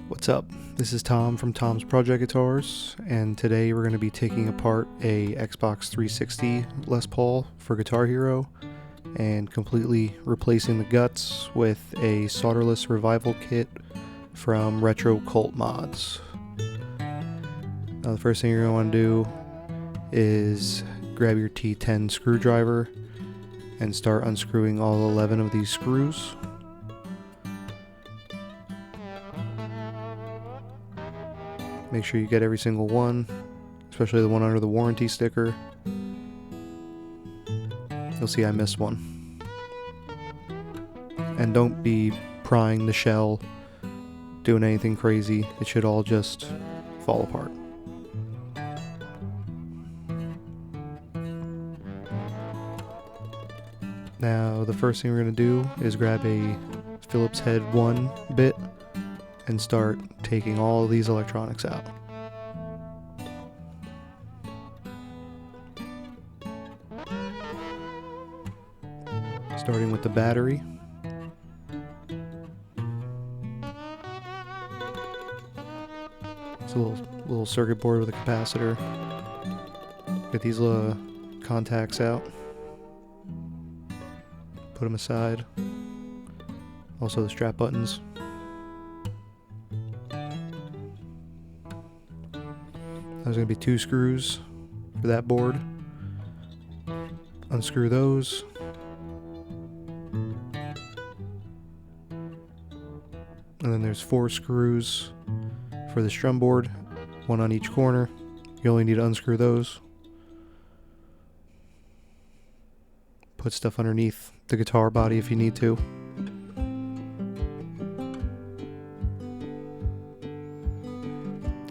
What's up? This is Tom from Tom's Project Guitars, and today we're going to be taking apart a Xbox 360 Les Paul for Guitar Hero and completely replacing the guts with a solderless revival kit from RetroCultMods. Now the first thing you're going to want to do is grab your T10 screwdriver and start unscrewing all 11 of these screws. Make sure you get every single one, especially the one under the warranty sticker. You'll see I missed one. And don't be prying the shell, doing anything crazy. It should all just fall apart. Now the first thing we're going to do is grab a Phillips head 1 bit and start taking all of these electronics out. Starting with the battery. It's a little circuit board with a capacitor. Get these little contacts out. Put them aside. Also the strap buttons. There's going to be 2 screws for that board. Unscrew those. And then there's 4 screws for the Strumboard, 1 on each corner. You only need to unscrew those. Put stuff underneath the guitar body if you need to.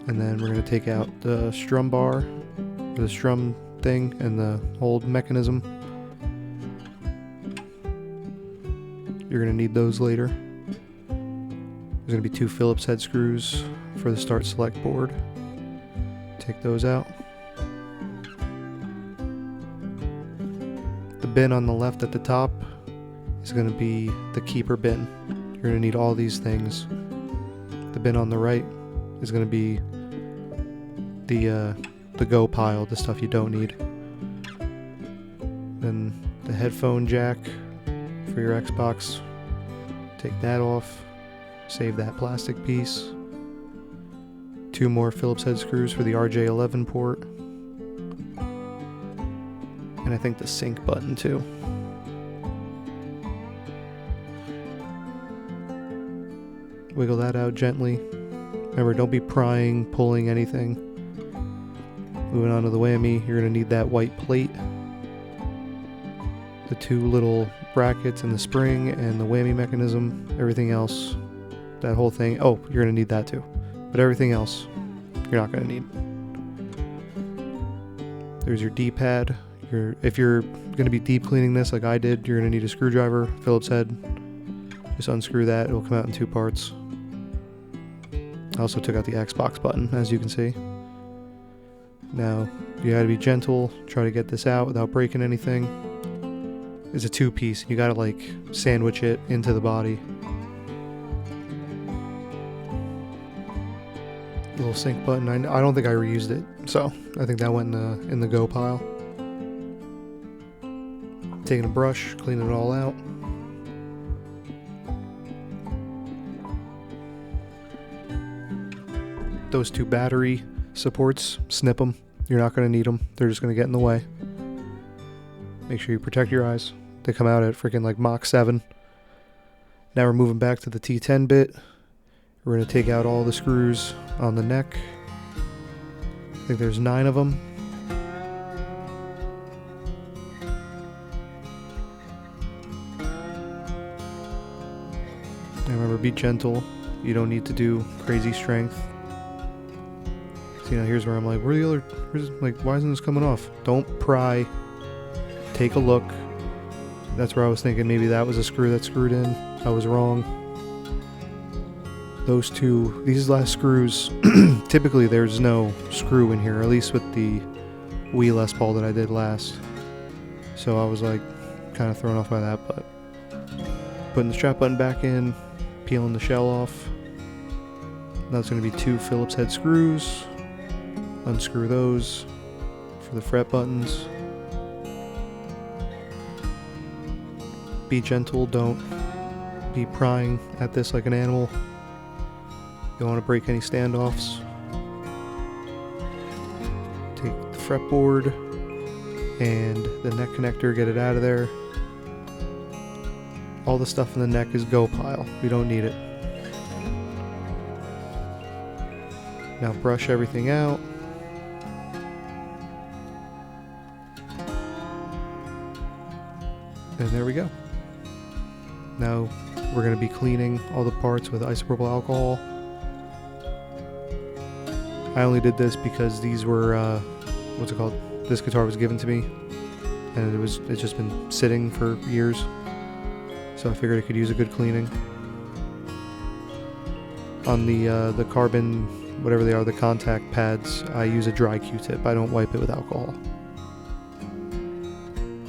And then we're going to take out the strum bar, or the strum thing, and the old mechanism. You're going to need those later. There's going to be 2 Phillips head screws for the start select board. Take those out. The bin on the left at the top is going to be the keeper bin. You're going to need all these things. The bin on the right is going to be the go pile, the stuff you don't need. Then the headphone jack for your Xbox, take that off, save that plastic piece. 2 more Phillips head screws for the RJ11 port, and I think the sync button too. Wiggle that out gently. Remember, don't be prying, pulling anything. Moving on to the whammy, you're going to need that white plate, the 2 little brackets and the spring and the whammy mechanism. Everything else, that whole thing, oh, you're going to need that too. But everything else, you're not going to need. There's your D-pad. If you're going to be deep cleaning this like I did, you're going to need a screwdriver, Phillips head. Just unscrew that, it will come out in 2 parts. I also took out the Xbox button, as you can see. Now, you gotta be gentle, try to get this out without breaking anything. It's a 2-piece, you gotta like sandwich it into the body. Little sync button, I don't think I reused it, so I think that went in the go pile. Taking a brush, cleaning it all out. Those 2 battery supports, snip them. You're not going to need them. They're just going to get in the way. Make sure you protect your eyes. They come out at freaking like Mach 7. Now we're moving back to the T10 bit. We're going to take out all the screws on the neck. I think there's 9 of them. And remember, be gentle. You don't need to do crazy strength. You know, here's where I'm like, why isn't this coming off? Don't pry. Take a look. That's where I was thinking maybe that was a screw that screwed in. I was wrong. These last screws, typically there's no screw in here, at least with the Wii Les Paul that I did last. So I was like, kind of thrown off by that, but putting the strap button back in, peeling the shell off, Now it's going to be 2 Phillips head screws. Unscrew those for the fret buttons. Be gentle, don't be prying at this like an animal. You don't want to break any standoffs. Take the fretboard and the neck connector, get it out of there. All the stuff in the neck is go pile. We don't need it. Now brush everything out. And there we go. Now we're going to be cleaning all the parts with isopropyl alcohol. I only did this because these were, what's it called? This guitar was given to me, and it's just been sitting for years. So I figured I could use a good cleaning. On the carbon, whatever they are, the contact pads, I use a dry Q-tip. I don't wipe it with alcohol.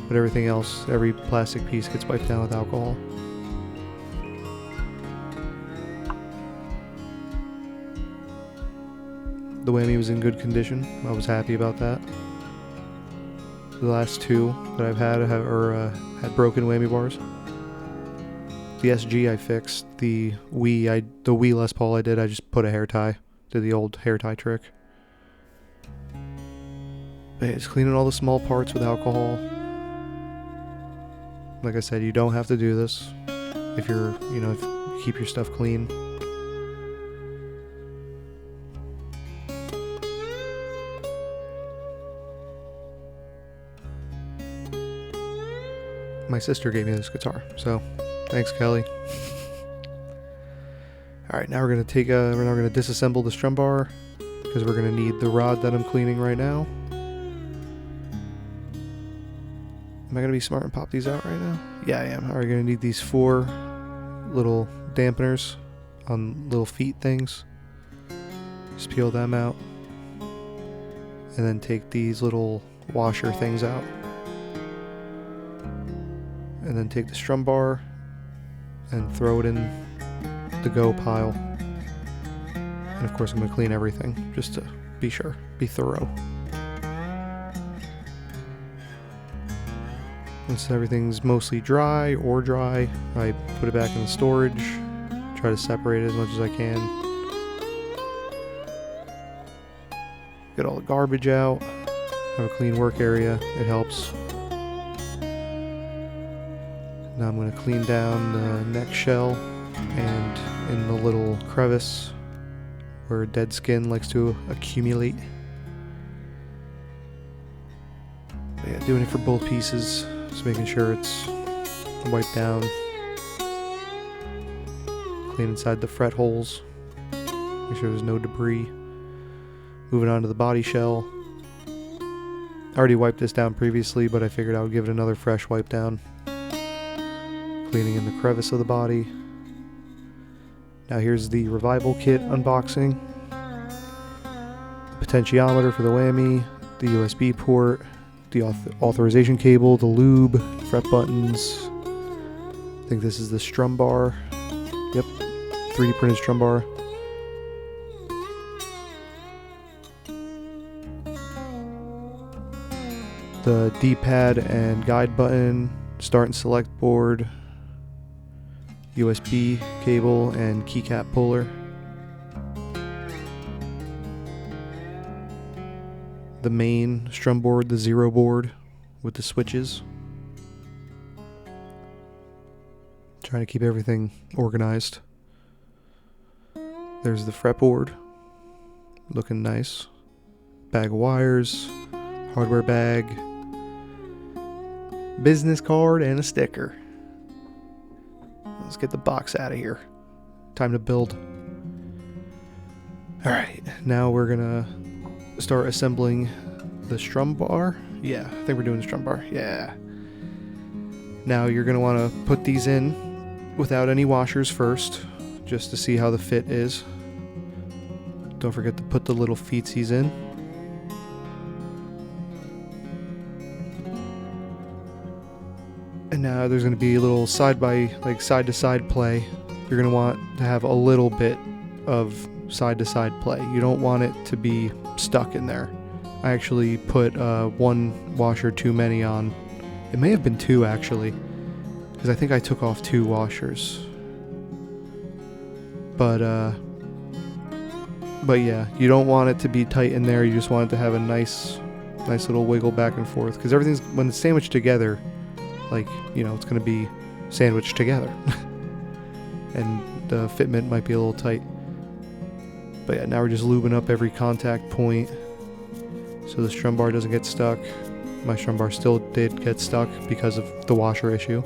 But everything else, every plastic piece gets wiped down with alcohol. The whammy was in good condition. I was happy about that. The last 2 that I've had had broken whammy bars. The SG I fixed. The Wii Les Paul I just put a hair tie. Did the old hair tie trick. But yeah, just cleaning all the small parts with alcohol. Like I said, you don't have to do this if you're, if you keep your stuff clean. My sister gave me this guitar, so thanks, Kelly. Alright, now we're gonna disassemble the Strumbar because we're gonna need the rod that I'm cleaning right now. Am I gonna be smart and pop these out right now? Yeah, I am. Alright, gonna need these 4 little dampeners on little feet things. Just peel them out. And then take these little washer things out. And then take the Strumbar and throw it in the go pile. And of course I'm going to clean everything just to be sure, be thorough. Once everything's mostly dry, I put it back in the storage, try to separate it as much as I can. Get all the garbage out, have a clean work area, it helps. Now I'm going to clean down the neck shell and in the little crevice where dead skin likes to accumulate. But yeah, doing it for both pieces, just making sure it's wiped down. Clean inside the fret holes, make sure there's no debris. Moving on to the body shell. I already wiped this down previously, but I figured I would give it another fresh wipe down. Cleaning in the crevice of the body. Now here's the revival kit unboxing. Potentiometer for the whammy, the USB port, the authorization cable, the lube, fret buttons. I think this is the Strumbar. Yep, 3D printed Strumbar. The D-pad and guide button, start and select board, USB cable and keycap puller. The main Strumboard, the Zeroboard with the switches. Trying to keep everything organized. There's the fretboard, looking nice. Bag of wires, hardware bag, business card, and a sticker. Let's get the box out of here. Time to build. Alright, now we're gonna start assembling the Strumbar. Yeah, I think we're doing the Strumbar. Yeah. Now you're gonna want to put these in without any washers first, just to see how the fit is. Don't forget to put the little feetsies in. And now there's going to be a little side to side play. You're going to want to have a little bit of side-to-side play. You don't want it to be stuck in there. I actually put one washer too many on. It may have been two actually, because I think I took off two washers. But yeah, you don't want it to be tight in there. You just want it to have a nice little wiggle back and forth, because everything's, when it's sandwiched together, like, you know, it's going to be sandwiched together. And the fitment might be a little tight. But yeah, now we're just lubing up every contact point so the Strumbar doesn't get stuck. My Strumbar still did get stuck because of the washer issue.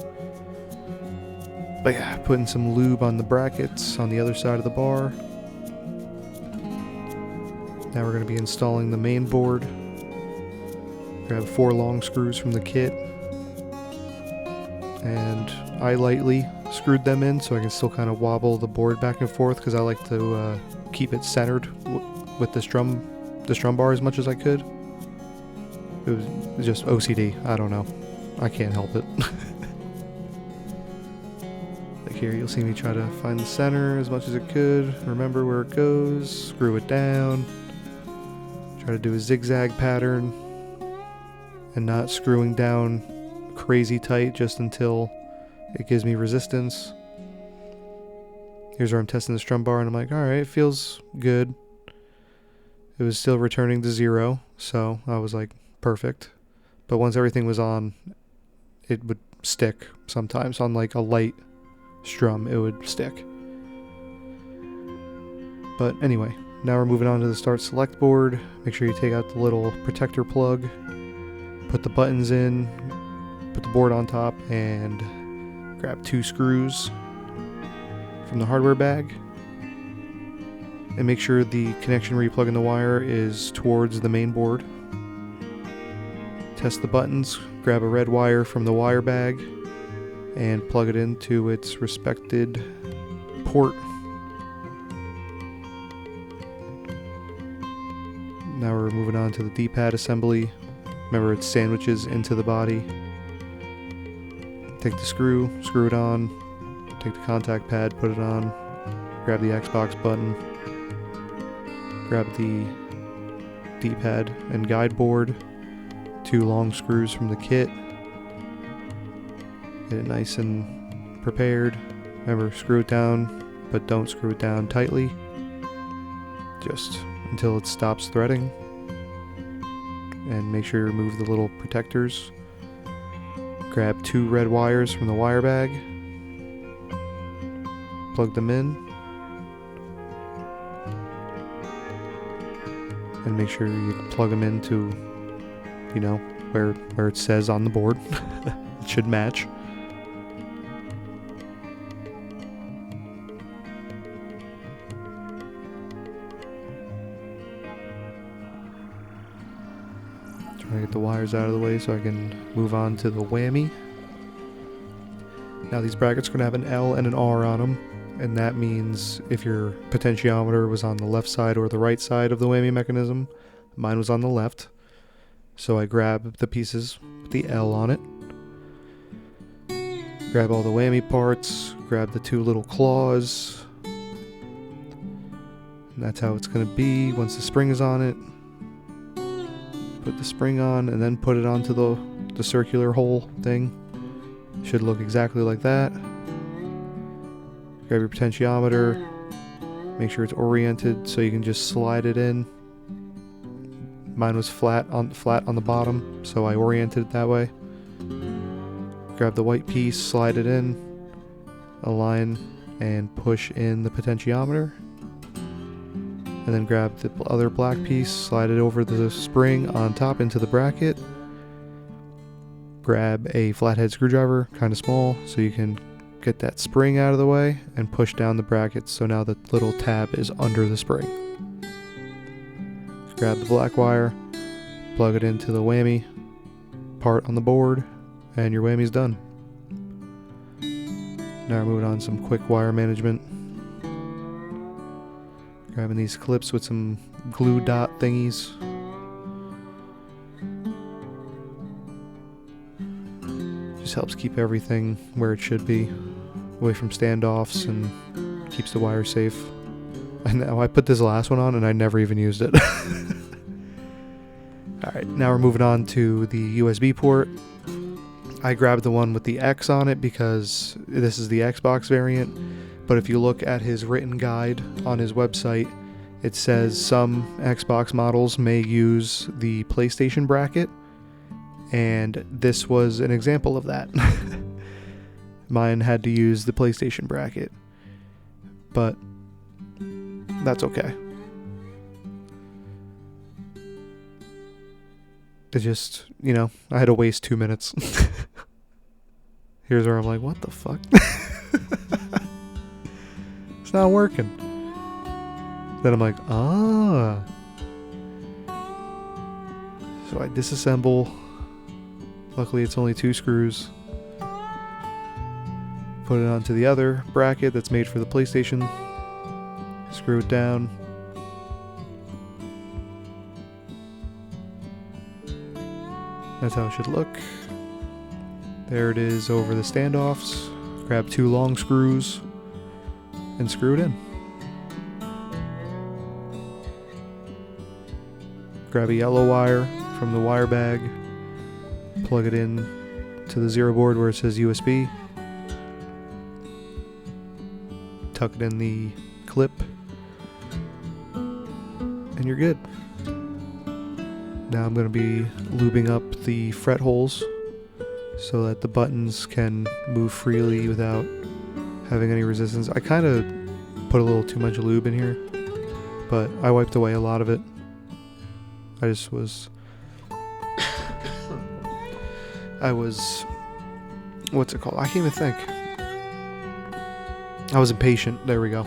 But yeah, putting some lube on the brackets on the other side of the bar. Now we're going to be installing the main board. Grab 4 long screws from the kit. And I lightly screwed them in so I can still kind of wobble the board back and forth, because I like to keep it centered with the Strumbar as much as I could. It was just OCD. I don't know. I can't help it. Like here, you'll see me try to find the center as much as it could. Remember where it goes. Screw it down. Try to do a zigzag pattern. And not screwing down crazy tight just until it gives me resistance. Here's where I'm testing the Strumbar, and I'm like, alright, it feels good. It was still returning to 0, so I was like, perfect. But once everything was on, it would stick sometimes. On like a light strum, it would stick. But anyway, now we're moving on to the start select board. Make sure you take out the little protector plug, put the buttons in, put the board on top, and grab 2 screws from the hardware bag. And make sure the connection where you plug in the wire is towards the main board. Test the buttons, grab a red wire from the wire bag, and plug it into its respected port. Now we're moving on to the D-pad assembly. Remember, it sandwiches into the body. Take the screw it on, take the contact pad, put it on, grab the Xbox button, grab the D-pad and guide board, 2 long screws from the kit, get it nice and prepared. Remember, screw it down, but don't screw it down tightly, just until it stops threading. And make sure you remove the little protectors. Grab 2 red wires from the wire bag, plug them in, and make sure you plug them into, you know, where it says on the board. It should match. Trying to get the wires out of the way so I can move on to the Whammy. Now these brackets are going to have an L and an R on them, and that means if your potentiometer was on the left side or the right side of the Whammy mechanism. Mine was on the left, so I grab the pieces with the L on it, grab all the Whammy parts, grab the 2 little claws, and that's how it's going to be once the spring is on it. Put the spring on and then put it onto the circular hole thing. Should look exactly like that. Grab your potentiometer, make sure it's oriented so you can just slide it in. Mine was flat on the bottom, so I oriented it that way. Grab the white piece, slide it in, align and push in the potentiometer. And then grab the other black piece, slide it over the spring on top into the bracket. Grab a flathead screwdriver, kind of small, so you can get that spring out of the way and push down the bracket so now the little tab is under the spring. Grab the black wire, plug it into the Whammy part on the board, and your Whammy's done. Now we're moving on to some quick wire management. Grabbing these clips with some glue dot thingies. Just helps keep everything where it should be, away from standoffs, and keeps the wire safe. And now I put this last one on and I never even used it. Alright, now we're moving on to the USB port. I grabbed the one with the X on it because this is the Xbox variant, but if you look at his written guide on his website, it says some Xbox models may use the PlayStation bracket, and this was an example of that. Mine had to use the PlayStation bracket, but that's okay. It just, you know, I had to waste 2 minutes. Here's where I'm like, what the fuck? It's not working. Then I'm like, ah. So I disassemble. Luckily it's only 2 screws. Put it onto the other bracket that's made for the PlayStation. Screw it down. That's how it should look. There it is over the standoffs. Grab 2 long screws and screw it in. Grab a yellow wire from the wire bag. Plug it in to the Zeroboard where it says USB. Tuck it in the clip. And you're good. Now I'm going to be lubing up the fret holes so that the buttons can move freely without having any resistance. I kind of put a little too much lube in here, but I wiped away a lot of it. I just was... what's it called? I can't even think. I was impatient. There we go.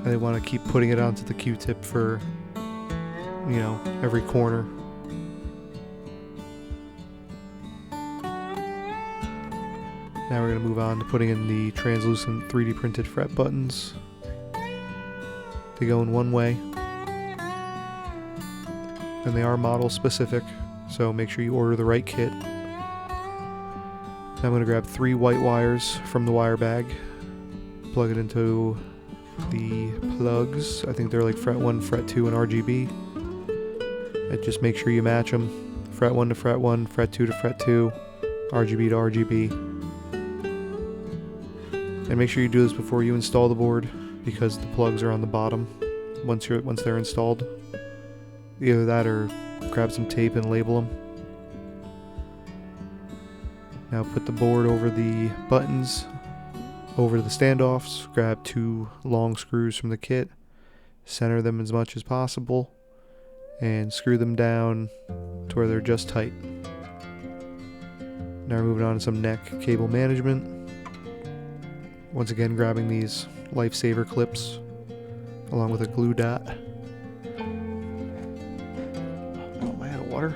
I didn't want to keep putting it onto the Q-tip for, you know, every corner. Now we're going to move on to putting in the translucent 3D printed fret buttons. They go in one way. And they are model specific, so make sure you order the right kit. Now I'm going to grab 3 white wires from the wire bag. Plug it into the plugs. I think they're like fret 1, fret 2, and RGB. And just make sure you match them. Fret 1 to fret 1, fret 2 to fret 2, RGB to RGB. And make sure you do this before you install the board, because the plugs are on the bottom once they're installed. Either that or grab some tape and label them. Now put the board over the buttons, over the standoffs, grab 2 long screws from the kit, center them as much as possible, and screw them down to where they're just tight. Now we're moving on to some neck cable management. Once again, grabbing these lifesaver clips along with a glue dot. Oh, am I out of water?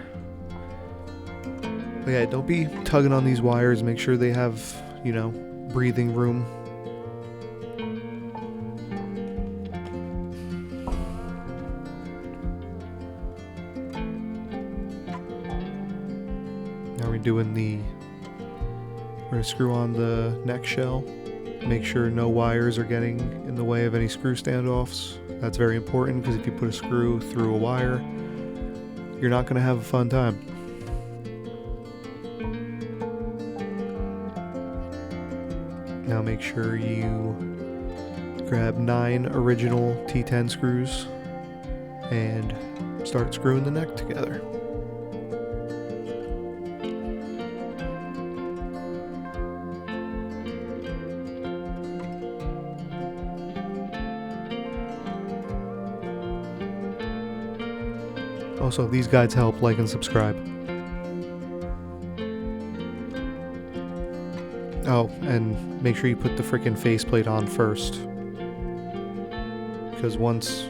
But yeah, don't be tugging on these wires. Make sure they have, you know, breathing room. Now we're going to screw on the neck shell. Make sure no wires are getting in the way of any screw standoffs. That's very important, because if you put a screw through a wire, you're not going to have a fun time. Now make sure you grab 9 original T10 screws and start screwing the neck together. Also, if these guides help, like and subscribe. Oh, and make sure you put the frickin' faceplate on first. Because once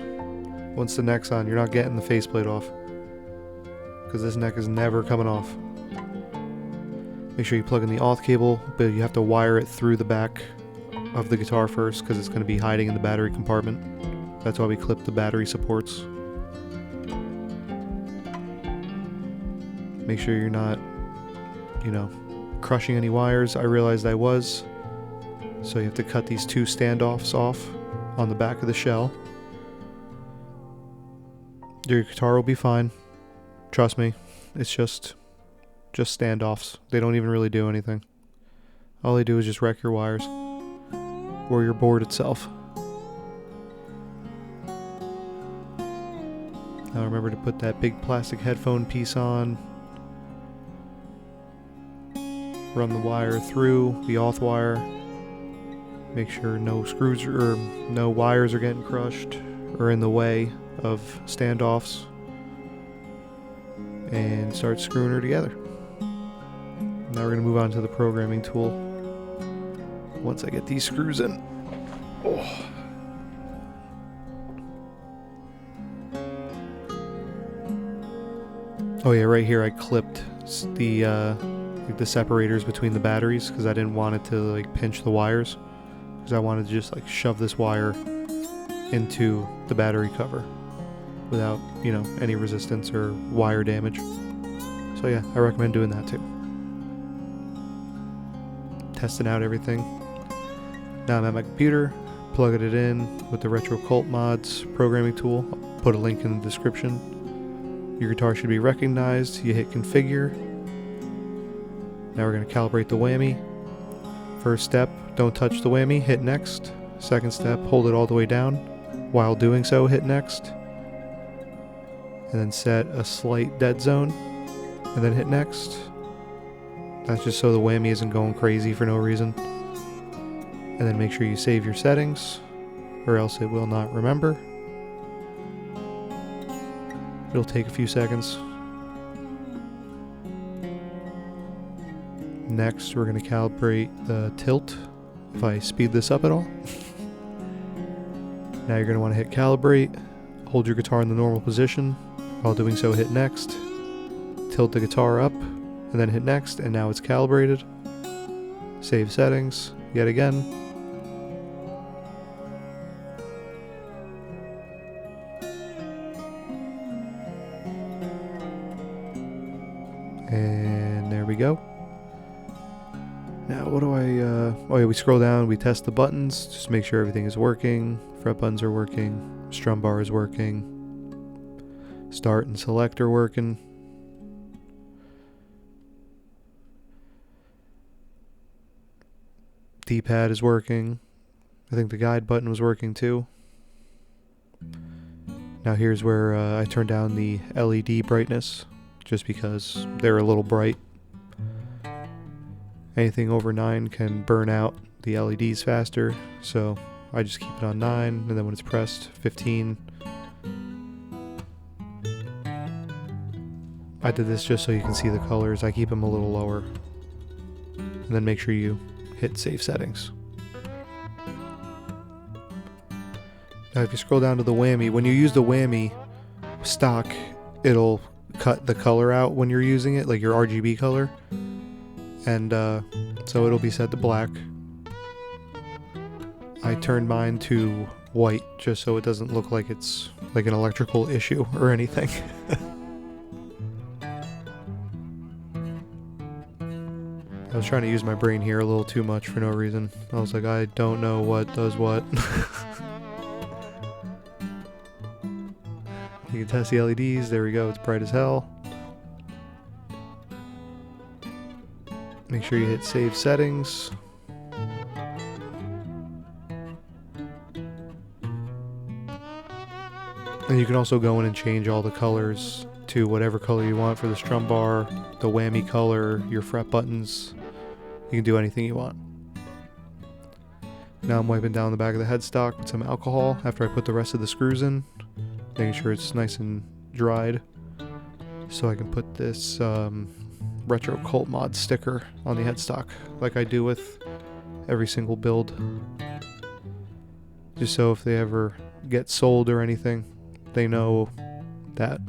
the neck's on, you're not getting the faceplate off. Because this neck is never coming off. Make sure you plug in the auth cable, but you have to wire it through the back of the guitar first, because it's going to be hiding in the battery compartment. That's why we clip the battery supports. Make sure you're not, you know, crushing any wires. I realized I was. So you have to cut these 2 standoffs off on the back of the shell. Your guitar will be fine. Trust me, it's just standoffs. They don't even really do anything. All they do is just wreck your wires or your board itself. Now remember to put that big plastic headphone piece on. Run the wire through the auth wire. Make sure no screws or no wires are getting crushed or in the way of standoffs. And start screwing her together. Now we're going to move on to the programming tool. Once I get these screws in. Oh. Oh yeah, right here I clipped the separators between the batteries because I didn't want it to like pinch the wires. Because I wanted to just like shove this wire into the battery cover without, you know, any resistance or wire damage. So yeah, I recommend doing that too. Testing out everything. Now I'm at my computer, plugging it in with the RetroCultMods programming tool. I'll put a link in the description. Your guitar should be recognized. You hit configure. Now we're going to calibrate the whammy. First step, don't touch the whammy, hit next. Second step, hold it all the way down. While doing so, hit next. And then set a slight dead zone. And then hit next. That's just so the whammy isn't going crazy for no reason. And then make sure you save your settings, or else it will not remember. It'll take a few seconds. Next, we're going to calibrate the tilt, if I speed this up at all. Now you're going to want to hit calibrate, hold your guitar in the normal position. While doing so, hit next, tilt the guitar up, and then hit next, and now it's calibrated. Save settings, yet again. And there we go. Now what do oh yeah, we scroll down, we test the buttons, just make sure everything is working. Fret buttons are working, strum bar is working, start and select are working. D-pad is working. I think the guide button was working too. Now here's where I turn down the LED brightness, just because they're a little bright. Anything over 9 can burn out the LEDs faster, so I just keep it on 9, and then when it's pressed, 15. I did this just so you can see the colors. I keep them a little lower. And then make sure you hit save settings. Now if you scroll down to the whammy, when you use the whammy stock, it'll cut the color out when you're using it, like your RGB color. And so it'll be set to black. I turned mine to white just so it doesn't look like it's like an electrical issue or anything. I was trying to use my brain here a little too much for no reason. I was like, I don't know what does what. You can test the LEDs. There we go. It's bright as hell. Make sure you hit save settings. And you can also go in and change all the colors to whatever color you want for the strum bar, the whammy color, your fret buttons. You can do anything you want. Now I'm wiping down the back of the headstock with some alcohol after I put the rest of the screws in, making sure it's nice and dried, so I can put this RetroCultMods sticker on the headstock like I do with every single build, just so if they ever get sold or anything, they know that,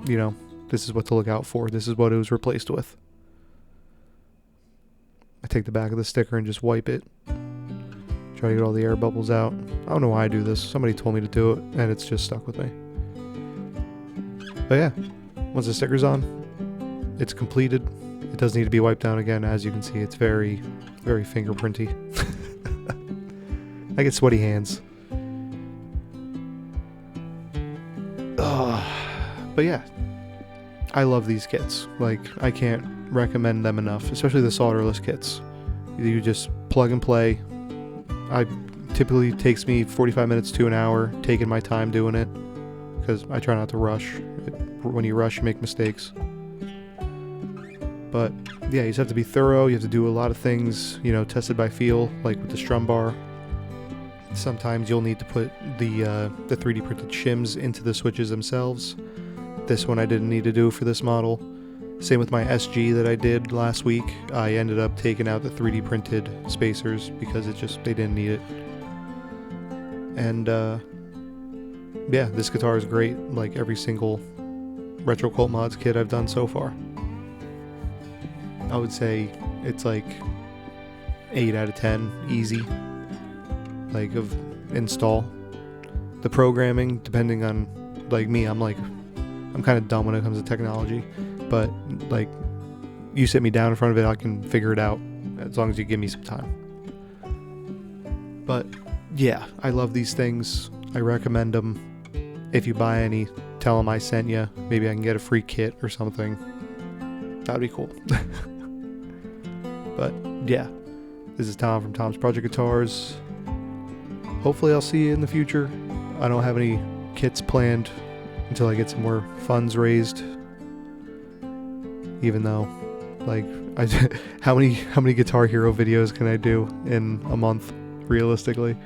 you know, this is what to look out for. This is what it was replaced with. I take the back of the sticker and just wipe it. Try to get all the air bubbles out. I don't know why I do this. Somebody told me to do it, and it's just stuck with me. But yeah, once the sticker's on, it's completed. It doesn't need to be wiped down again. As you can see, it's very, very fingerprinty. I get sweaty hands. But yeah, I love these kits. Like, I can't recommend them enough, especially the solderless kits. You just plug and play. Typically takes me 45 minutes to an hour, taking my time doing it, because I try not to rush. When you rush, you make mistakes. But yeah, you just have to be thorough. You have to do a lot of things, you know, tested by feel, like with the Strumbar. Sometimes you'll need to put the 3D printed shims into the switches themselves. This one I didn't need to do for this model. Same with my SG that I did last week. I ended up taking out the 3D printed spacers because they didn't need it. And yeah, this guitar is great, like every single RetroCultMods kit I've done so far. I would say it's like 8 out of 10, easy, like of install. The programming, depending on, like me, I'm kind of dumb when it comes to technology, but like, you sit me down in front of it, I can figure it out as long as you give me some time. But yeah, I love these things. I recommend them. If you buy any, tell them I sent you. Maybe I can get a free kit or something. That'd be cool. But yeah, this is Tom from Tom's Project Guitars. Hopefully I'll see you in the future. I don't have any kits planned until I get some more funds raised. Even though, like, how many Guitar Hero videos can I do in a month, realistically?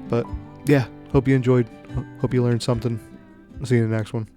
But yeah, hope you enjoyed. Hope you learned something. I'll see you in the next one.